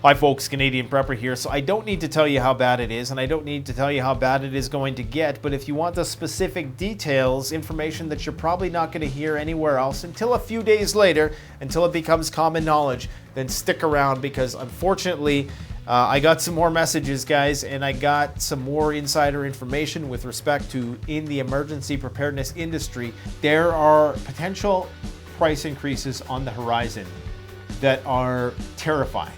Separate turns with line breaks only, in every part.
Hi folks, Canadian Prepper here. So I don't need to tell you how bad it is, and I don't need to tell you how bad it is going to get, but if you want the specific details, information that you're probably not going to hear anywhere else until a few days later, until it becomes common knowledge, then stick around because unfortunately, I got some more messages, guys, and I got some more insider information with respect to in the emergency preparedness industry. There are potential price increases on the horizon that are terrifying.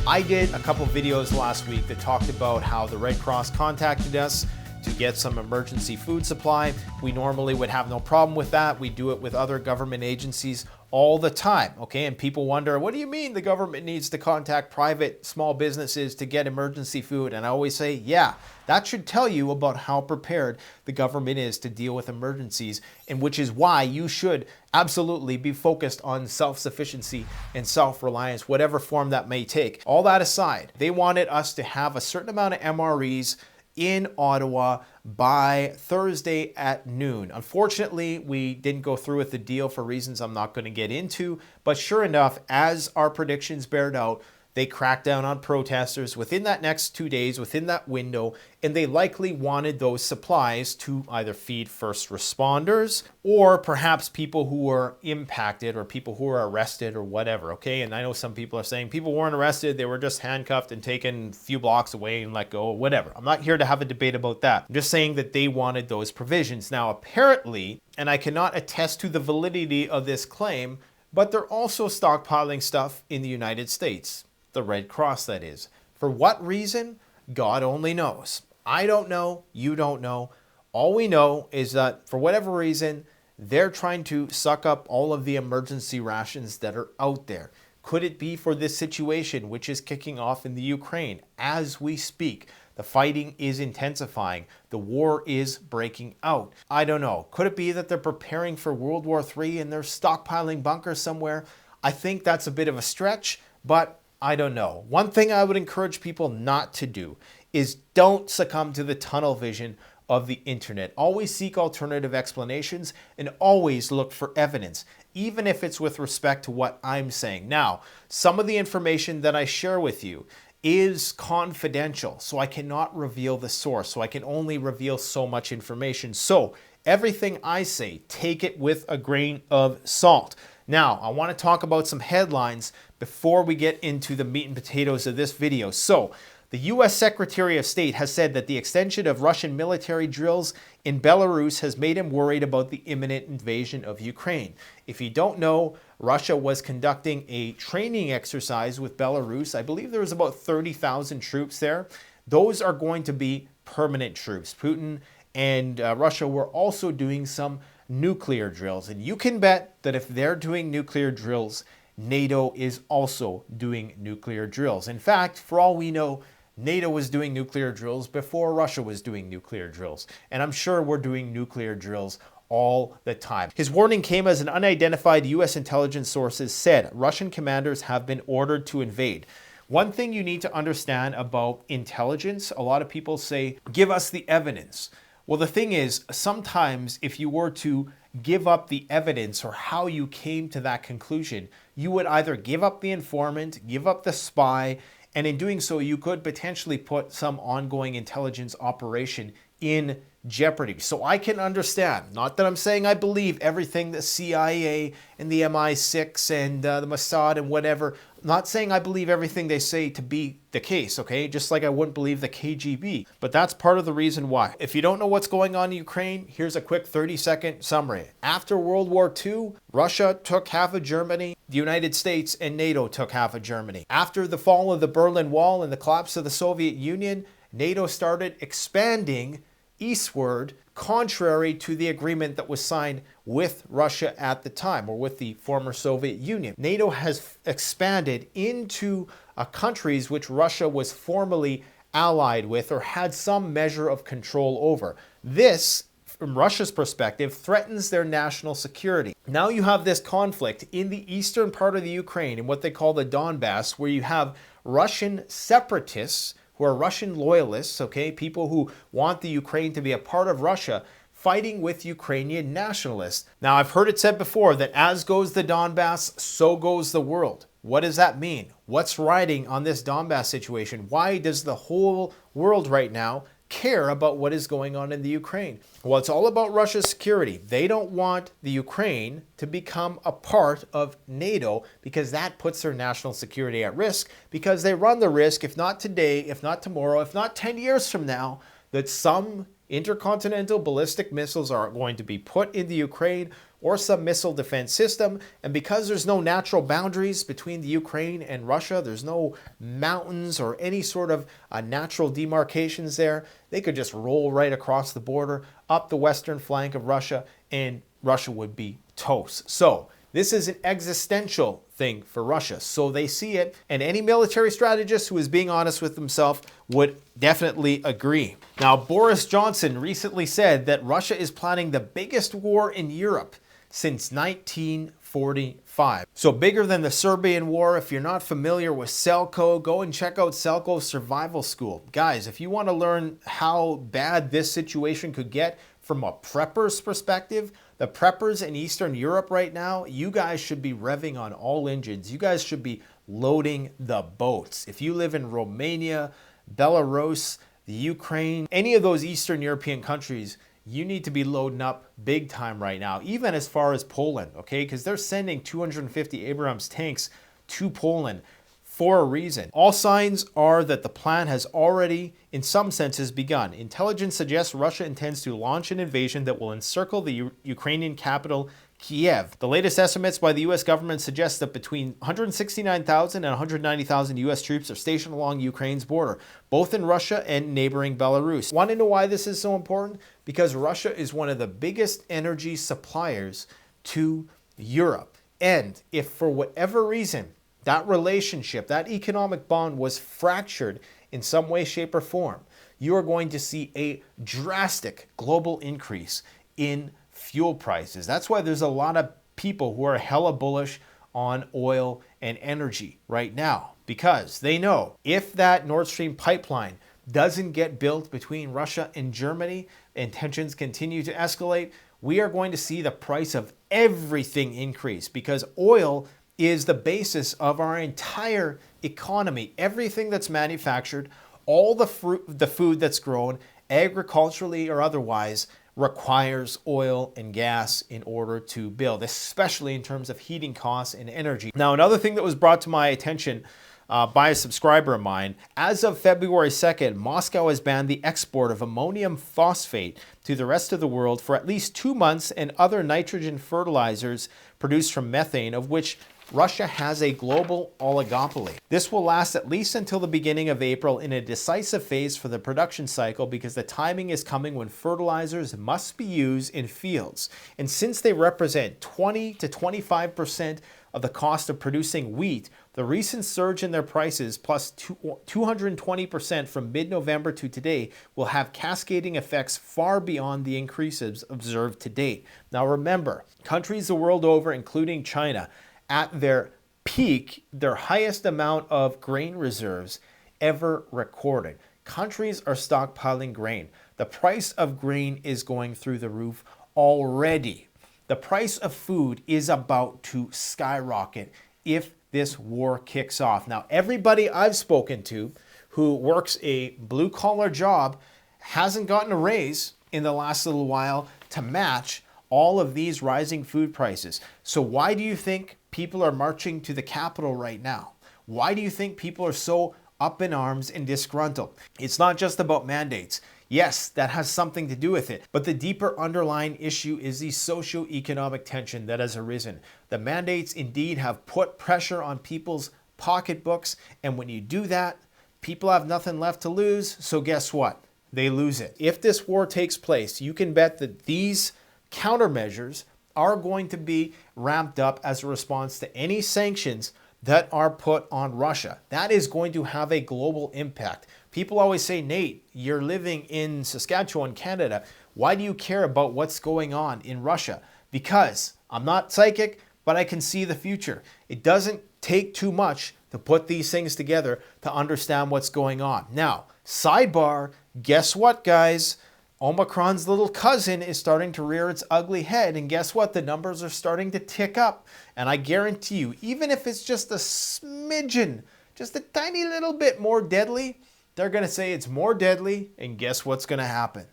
I did a couple videos last week that talked about how the Red Cross contacted us to get some emergency food supply. We normally would have no problem with that. We do it with other government agencies all the time, okay? And people wonder, what do you mean the government needs to contact private small businesses to get emergency food? And I always say, yeah, that should tell you about how prepared the government is to deal with emergencies, and which is why you should absolutely be focused on self-sufficiency and self-reliance, whatever form that may take. All that aside, they wanted us to have a certain amount of MREs in Ottawa by Thursday at noon. Unfortunately, we didn't go through with the deal for reasons I'm not going to get into, but sure enough, as our predictions bared out, they cracked down on protesters within that next 2 days, within that window, and they likely wanted those supplies to either feed first responders or perhaps people who were impacted or people who were arrested or whatever, okay? And I know some people are saying people weren't arrested, they were just handcuffed and taken a few blocks away and let go, whatever. I'm not here to have a debate about that. I'm just saying that they wanted those provisions. Now, apparently, and I cannot attest to the validity of this claim, but they're also stockpiling stuff in the United States. The Red Cross, that is. For what reason? God only knows. I don't know. You don't know. All we know is that for whatever reason, they're trying to suck up all of the emergency rations that are out there. Could it be for this situation, which is kicking off in the Ukraine as we speak? The fighting is intensifying. The war is breaking out. I don't know. Could it be that they're preparing for World War III and they're stockpiling bunkers somewhere? I think that's a bit of a stretch, but I don't know. One thing I would encourage people not to do is don't succumb to the tunnel vision of the internet. Always seek alternative explanations and always look for evidence, even if it's with respect to what I'm saying. Now, some of the information that I share with you is confidential, so I cannot reveal the source, so I can only reveal so much information. So everything I say, take it with a grain of salt. Now, I want to talk about some headlines before we get into the meat and potatoes of this video. So, the U.S. Secretary of State has said that the extension of Russian military drills in Belarus has made him worried about the imminent invasion of Ukraine. If you don't know, Russia was conducting a training exercise with Belarus. I believe there was about 30,000 troops there. Those are going to be permanent troops. Putin and Russia were also doing some nuclear drills. And you can bet that if they're doing nuclear drills, NATO is also doing nuclear drills. In fact, for all we know, NATO was doing nuclear drills before Russia was doing nuclear drills. And I'm sure we're doing nuclear drills all the time. His warning came as an unidentified U.S. intelligence sources said Russian commanders have been ordered to invade. One thing you need to understand about intelligence, a lot of people say, give us the evidence. Well, the thing is, sometimes if you were to give up the evidence or how you came to that conclusion, you would either give up the informant, give up the spy, and in doing so, you could potentially put some ongoing intelligence operation in jeopardy. So I can understand, not that I'm saying I believe everything the CIA and the MI6 and the Mossad and whatever, not saying I believe everything they say to be the case, okay? Just like I wouldn't believe the KGB. But that's part of the reason why. If you don't know what's going on in Ukraine, here's a quick 30-second summary. After World War II, Russia took half of Germany, the United States and NATO took half of Germany. After the fall of the Berlin Wall and the collapse of the Soviet Union, NATO started expanding eastward, contrary to the agreement that was signed with Russia at the time, or with the former Soviet Union. NATO has expanded into countries which Russia was formerly allied with or had some measure of control over. This, from Russia's perspective, threatens their national security. Now you have this conflict in the eastern part of the Ukraine, in what they call the Donbass, where you have Russian separatists who are Russian loyalists, okay, people who want the Ukraine to be a part of Russia, fighting with Ukrainian nationalists. Now, I've heard it said before that as goes the Donbass, so goes the world. What does that mean? What's riding on this Donbass situation? Why does the whole world right now care about what is going on in the Ukraine? Well, it's all about Russia's security. They don't want the Ukraine to become a part of NATO because that puts their national security at risk, because they run the risk, if not today, if not tomorrow, if not 10 years from now, that some intercontinental ballistic missiles are going to be put in the Ukraine or some missile defense system. And because there's no natural boundaries between the Ukraine and Russia, there's no mountains or any sort of natural demarcations there, they could just roll right across the border up the western flank of Russia and Russia would be toast. So this is an existential thing for Russia. So they see it, and any military strategist who is being honest with himself would definitely agree. Now, Boris Johnson recently said that Russia is planning the biggest war in Europe since 1945. So bigger than the Serbian War. If you're not familiar with Selco, go and check out Selco's Survival School. Guys, if you want to learn how bad this situation could get from a prepper's perspective, the preppers in Eastern Europe right now, you guys should be revving on all engines. You guys should be loading the boats. If you live in Romania, Belarus, the Ukraine, any of those Eastern European countries, you need to be loading up big time right now, even as far as Poland, okay? Because they're sending 250 Abrams tanks to Poland for a reason. All signs are that the plan has already, in some senses, begun. Intelligence suggests Russia intends to launch an invasion that will encircle the Ukrainian capital, Kiev. The latest estimates by the U.S. government suggest that between 169,000 and 190,000 U.S. troops are stationed along Ukraine's border, both in Russia and neighboring Belarus. Want to know why this is so important? Because Russia is one of the biggest energy suppliers to Europe. And if for whatever reason that relationship, that economic bond was fractured in some way, shape, or form, you are going to see a drastic global increase in fuel prices. That's why there's a lot of people who are hella bullish on oil and energy right now, because they know if that Nord Stream pipeline doesn't get built between Russia and Germany and tensions continue to escalate, we are going to see the price of everything increase, because oil is the basis of our entire economy. Everything that's manufactured, all the food that's grown, agriculturally or otherwise, requires oil and gas in order to build, especially in terms of heating costs and energy. Now, another thing that was brought to my attention by a subscriber of mine, as of February 2nd, Moscow has banned the export of ammonium phosphate to the rest of the world for at least 2 months, and other nitrogen fertilizers produced from methane, of which Russia has a global oligopoly. This will last at least until the beginning of April, in a decisive phase for the production cycle, because the timing is coming when fertilizers must be used in fields. And since they represent 20 to 25% of the cost of producing wheat, the recent surge in their prices, plus 220% from mid-November to today, will have cascading effects far beyond the increases observed to date. Now remember, countries the world over, including China, at their peak, their highest amount of grain reserves ever recorded. Countries are stockpiling grain. The price of grain is going through the roof already. The price of food is about to skyrocket if this war kicks off. Now, everybody I've spoken to who works a blue-collar job hasn't gotten a raise in the last little while to match all of these rising food prices. So why do you think people are marching to the Capitol right now? Why do you think people are so up in arms and disgruntled? It's not just about mandates. Yes, that has something to do with it, but the deeper underlying issue is the socioeconomic tension that has arisen. The mandates indeed have put pressure on people's pocketbooks, and when you do that, people have nothing left to lose, so guess what? They lose it. If this war takes place, you can bet that these countermeasures are going to be ramped up as a response to any sanctions that are put on Russia. That is going to have a global impact. People always say, Nate, you're living in Saskatchewan, Canada. Why do you care about what's going on in Russia? Because I'm not psychic, but I can see the future. It doesn't take too much to put these things together to understand what's going on. Now, sidebar, guess what, guys? Omicron's little cousin is starting to rear its ugly head, and guess what? The numbers are starting to tick up. And I guarantee you, even if it's just a smidgen, just a tiny little bit more deadly, they're going to say it's more deadly, and guess what's going to happen?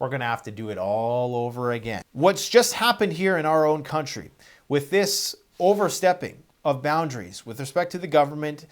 We're going to have to do it all over again. What's just happened here in our own country with this overstepping of boundaries with respect to the government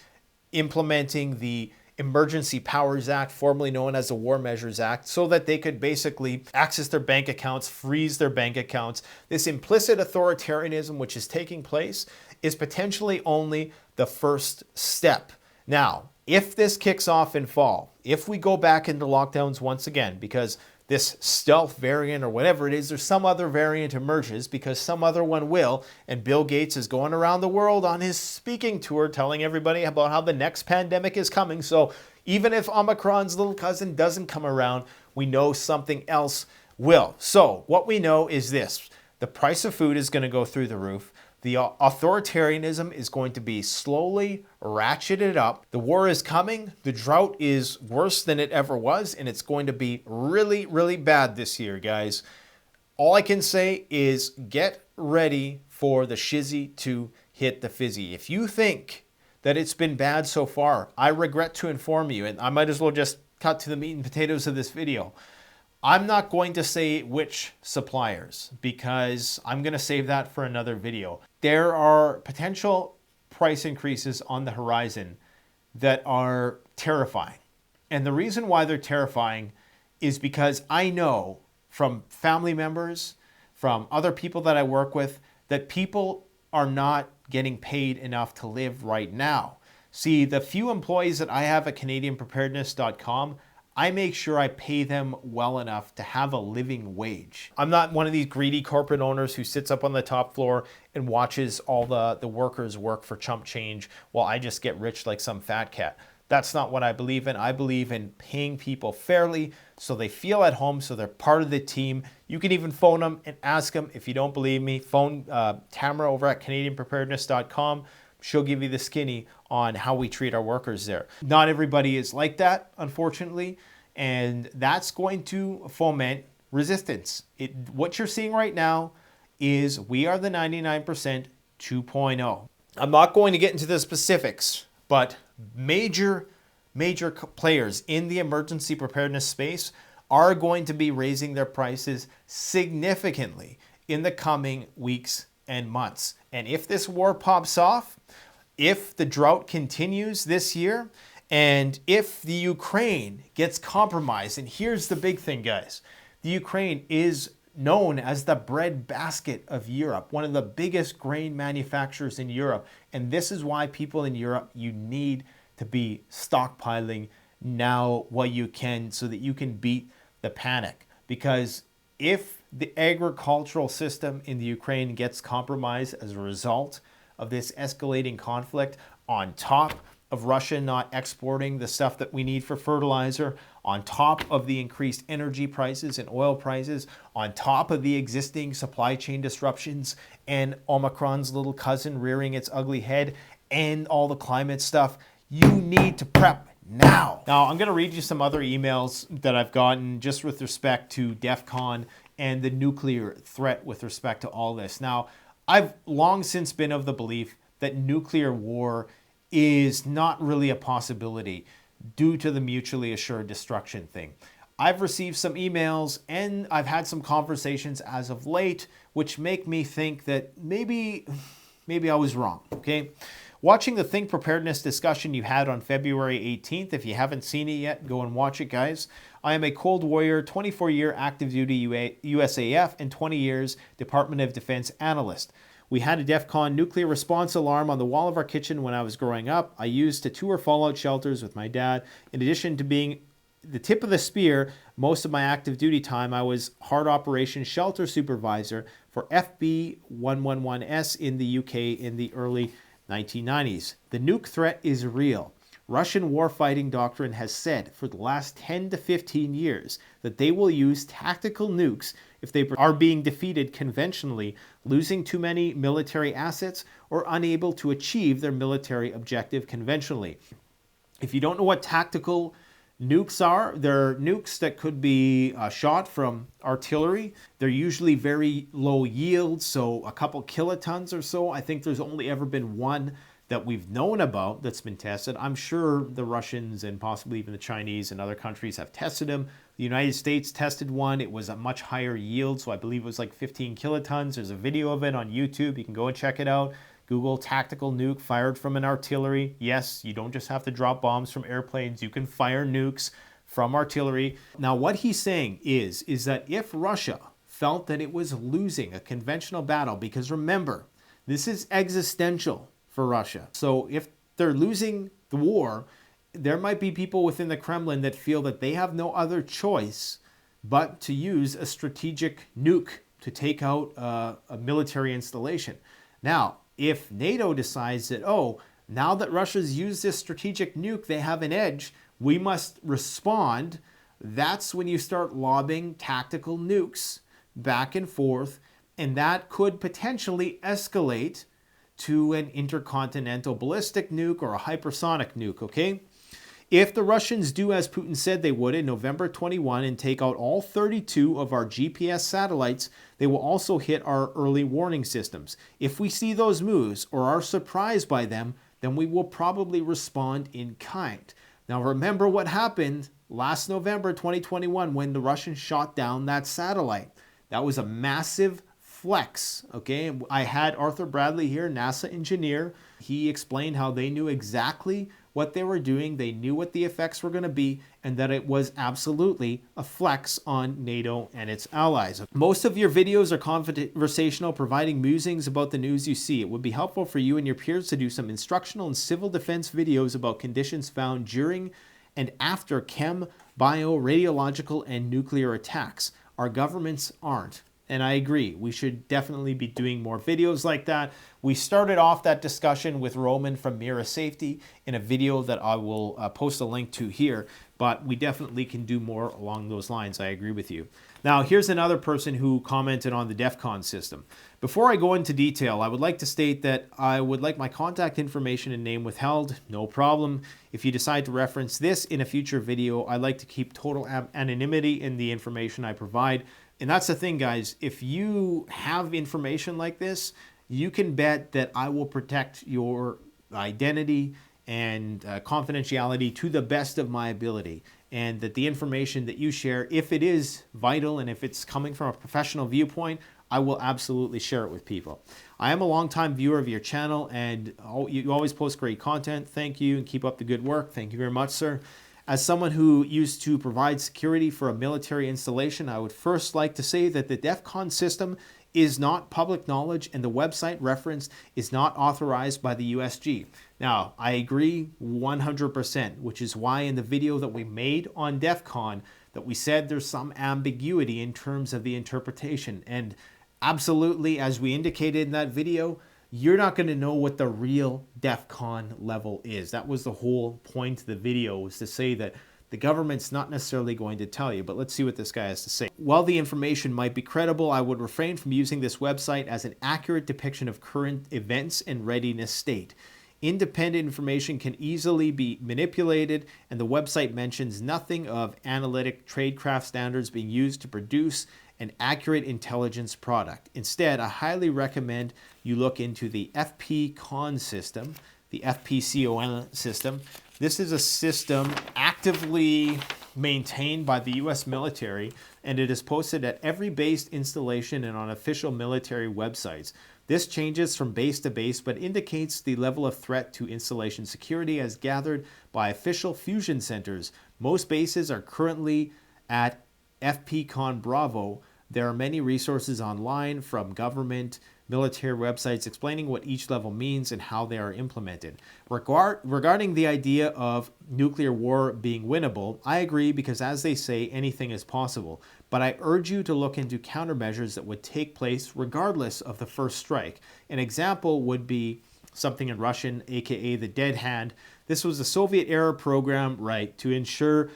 implementing the Emergency Powers Act, formerly known as the War Measures Act, so that they could basically access their bank accounts, freeze their bank accounts. This implicit authoritarianism which is taking place is potentially only the first step. Now, if this kicks off in fall, if we go back into lockdowns once again, because this stealth variant or whatever it is, or some other variant emerges because some other one will, and Bill Gates is going around the world on his speaking tour telling everybody about how the next pandemic is coming. So even if Omicron's little cousin doesn't come around, we know something else will. So what we know is this: the price of food is going to go through the roof. The authoritarianism is going to be slowly ratcheted up. The war is coming. The drought is worse than it ever was, and it's going to be really, really bad this year, guys. All I can say is get ready for the shizzy to hit the fizzy. If you think that it's been bad so far, I regret to inform you, and I might as well just cut to the meat and potatoes of this video. I'm not going to say which suppliers because I'm going to save that for another video. There are potential price increases on the horizon that are terrifying. And the reason why they're terrifying is because I know from family members, from other people that I work with, that people are not getting paid enough to live right now. See, the few employees that I have at CanadianPreparedness.com, I make sure I pay them well enough to have a living wage. I'm not one of these greedy corporate owners who sits up on the top floor and watches all the workers work for chump change while I just get rich like some fat cat. That's not what I believe in. I believe in paying people fairly so they feel at home, so they're part of the team. You can even phone them and ask them. If you don't believe me, phone Tamara over at CanadianPreparedness.com. She'll give you the skinny on how we treat our workers there. Not everybody is like that, unfortunately, and that's going to foment resistance. What you're seeing right now is we are the 99% 2.0. I'm not going to get into the specifics, but major players in the emergency preparedness space are going to be raising their prices significantly in the coming weeks and months. And if this war pops off, if the drought continues this year, and if the Ukraine gets compromised, and here's the big thing, guys, the Ukraine is known as the breadbasket of Europe, one of the biggest grain manufacturers in Europe. And this is why people in Europe, you need to be stockpiling now while you can so that you can beat the panic. Because if the agricultural system in the Ukraine gets compromised as a result of this escalating conflict, on top of Russia not exporting the stuff that we need for fertilizer, on top of the increased energy prices and oil prices, on top of the existing supply chain disruptions and Omicron's little cousin rearing its ugly head and all the climate stuff, you need to prep now. Now, I'm going to read you some other emails that I've gotten just with respect to DEFCON and the nuclear threat with respect to all this. Now, I've long since been of the belief that nuclear war is not really a possibility due to the mutually assured destruction thing. I've received some emails and I've had some conversations as of late which make me think that maybe I was wrong, okay? Watching the Think Preparedness discussion you had on February 18th, if you haven't seen it yet, go and watch it, guys. I am a Cold Warrior, 24-year active duty USAF, and 20 years Department of Defense analyst. We had a DEFCON nuclear response alarm on the wall of our kitchen when I was growing up. I used to tour fallout shelters with my dad. In addition to being the tip of the spear, most of my active duty time, I was hard operations shelter supervisor for FB 111S in the UK in the early 1990s. The nuke threat is real. Russian warfighting doctrine has said for the last 10 to 15 years that they will use tactical nukes if they are being defeated conventionally, losing too many military assets, or unable to achieve their military objective conventionally. If you don't know what tactical nukes are. They're nukes that could be shot from artillery. They're usually very low yield, so a couple kilotons or so. I think there's only ever been one that we've known about that's been tested. I'm sure the Russians and possibly even the Chinese and other countries have tested them. The United States tested one. It was a much higher yield, so I believe it was like 15 kilotons. There's a video of it on YouTube. You can go and check it out. Google tactical nuke fired from an artillery. Yes, you don't just have to drop bombs from airplanes. You can fire nukes from artillery. Now, what he's saying is that if Russia felt that it was losing a conventional battle, because remember, this is existential for Russia. So if they're losing the war, there might be people within the Kremlin that feel that they have no other choice but to use a strategic nuke to take out a military installation. Now, if NATO decides that, oh, now that Russia's used this strategic nuke, they have an edge, we must respond, that's when you start lobbing tactical nukes back and forth, and that could potentially escalate to an intercontinental ballistic nuke or a hypersonic nuke, okay? If the Russians do as Putin said they would in November 21 and take out all 32 of our GPS satellites, they will also hit our early warning systems. If we see those moves or are surprised by them, then we will probably respond in kind. Now remember what happened last November 2021 when the Russians shot down that satellite. That was a massive flex, okay? I had Arthur Bradley here, NASA engineer. He explained how they knew exactly what they were doing, they knew what the effects were going to be, and that it was absolutely a flex on NATO and its allies. Most of your videos are conversational, providing musings about the news you see. It would be helpful for you and your peers to do some instructional and civil defense videos about conditions found during and after chem, bio, radiological, and nuclear attacks. Our governments aren't. And I agree, we should definitely be doing more videos like that. We started off that discussion with Roman from Mira Safety in a video that I will post a link to here, but we definitely can do more along those lines. I agree with you. Now, here's another person who commented on the DEF CON system. Before I go into detail, I would like to state that I would like my contact information and name withheld. No problem. If you decide to reference this in a future video, I like to keep total anonymity in the information I provide. And that's the thing, guys, if you have information like this, you can bet that I will protect your identity and confidentiality to the best of my ability. And that the information that you share, if it is vital and if it's coming from a professional viewpoint, I will absolutely share it with people. I am a longtime viewer of your channel and you always post great content. Thank you and keep up the good work. Thank you very much, sir. As someone who used to provide security for a military installation, I would first like to say that the DEF CON system is not public knowledge and the website referenced is not authorized by the USG. Now, I agree 100%, which is why in the video that we made on DEF CON that we said there's some ambiguity in terms of the interpretation. And absolutely, as we indicated in that video, you're not going to know what the real DEF CON level is. That was the whole point of the video, was to say that the government's not necessarily going to tell you, but let's see what this guy has to say. While the information might be credible, I would refrain from using this website as an accurate depiction of current events and readiness state. Independent information can easily be manipulated, and the website mentions nothing of analytic tradecraft standards being used to produce an accurate intelligence product. Instead, I highly recommend you look into the FPCON system, the FPCON system. This is a system actively maintained by the US military, and it is posted at every base installation and on official military websites. This changes from base to base, but indicates the level of threat to installation security as gathered by official fusion centers. Most bases are currently at FPCON Bravo. There are many resources online from government, military websites explaining what each level means and how they are implemented. Regarding the idea of nuclear war being winnable, I agree because as they say, anything is possible. But I urge you to look into countermeasures that would take place regardless of the first strike. An example would be something in Russian, aka the dead hand. This was a Soviet-era program, right, to ensure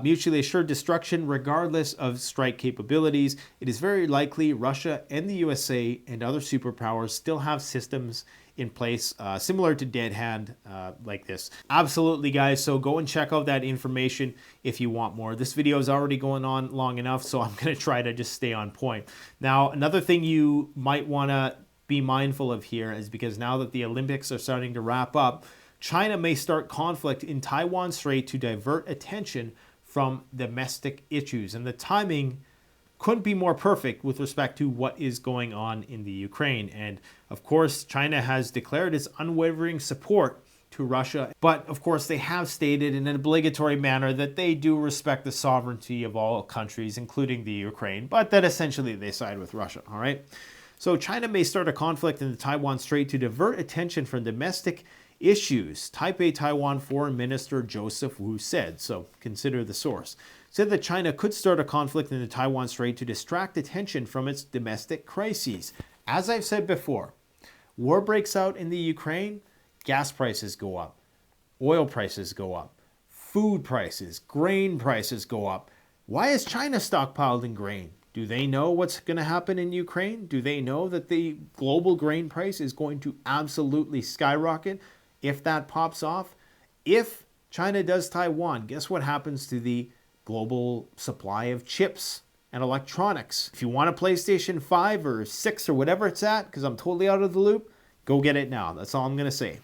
mutually assured destruction regardless of strike capabilities. It is very likely Russia and the USA and other superpowers still have systems in place similar to Dead Hand like this. Absolutely, guys. So go and check out that information if you want more. This video is already going on long enough, so I'm going to try to just stay on point. Now, another thing you might want to be mindful of here is because now that the Olympics are starting to wrap up, China may start conflict in Taiwan Strait to divert attention from domestic issues. And the timing couldn't be more perfect with respect to what is going on in the Ukraine. And of course, China has declared its unwavering support to Russia. But of course, they have stated in an obligatory manner that they do respect the sovereignty of all countries, including the Ukraine, but that essentially they side with Russia, all right? So China may start a conflict in the Taiwan Strait to divert attention from domestic issues, Taipei, Taiwan Foreign Minister Joseph Wu said. So consider the source. Said that China could start a conflict in the Taiwan Strait to distract attention from its domestic crises. As I've said before, war breaks out in the Ukraine, gas prices go up, oil prices go up, food prices, grain prices go up. Why is China stockpiled in grain? Do they know what's going to happen in Ukraine? Do they know that the global grain price is going to absolutely skyrocket if that pops off? If China does Taiwan, guess what happens to the global supply of chips and electronics? If you want a PlayStation 5 or 6 or whatever it's at, because I'm totally out of the loop, go get it now. That's all I'm going to say.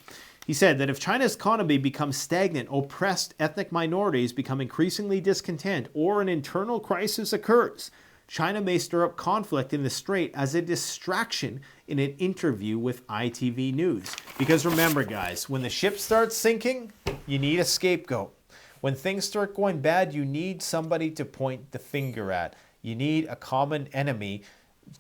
He said that if China's economy becomes stagnant, oppressed ethnic minorities become increasingly discontent, or an internal crisis occurs, China may stir up conflict in the Strait as a distraction in an interview with ITV News. Because remember, guys, when the ship starts sinking, you need a scapegoat. When things start going bad, you need somebody to point the finger at. You need a common enemy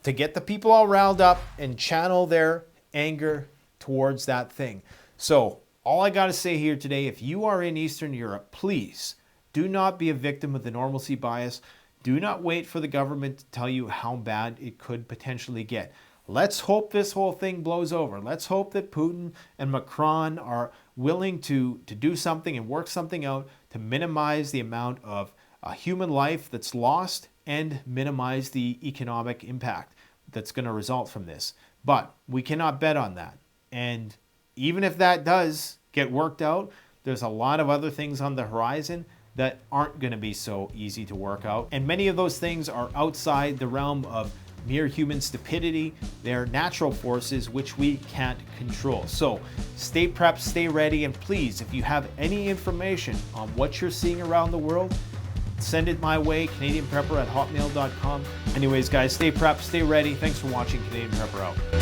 to get the people all riled up and channel their anger towards that thing. So all I got to say here today, if you are in Eastern Europe, please do not be a victim of the normalcy bias. Do not wait for the government to tell you how bad it could potentially get. Let's hope this whole thing blows over. Let's hope that Putin and Macron are willing to do something and work something out to minimize the amount of human life that's lost and minimize the economic impact that's going to result from this. But we cannot bet on that. And even if that does get worked out, there's a lot of other things on the horizon that aren't going to be so easy to work out. And many of those things are outside the realm of mere human stupidity. They're natural forces which we can't control. So stay prepped, stay ready, and please, if you have any information on what you're seeing around the world, send it my way, CanadianPrepper@hotmail.com. Anyways, guys, stay prepped, stay ready. Thanks for watching. Canadian Prepper out.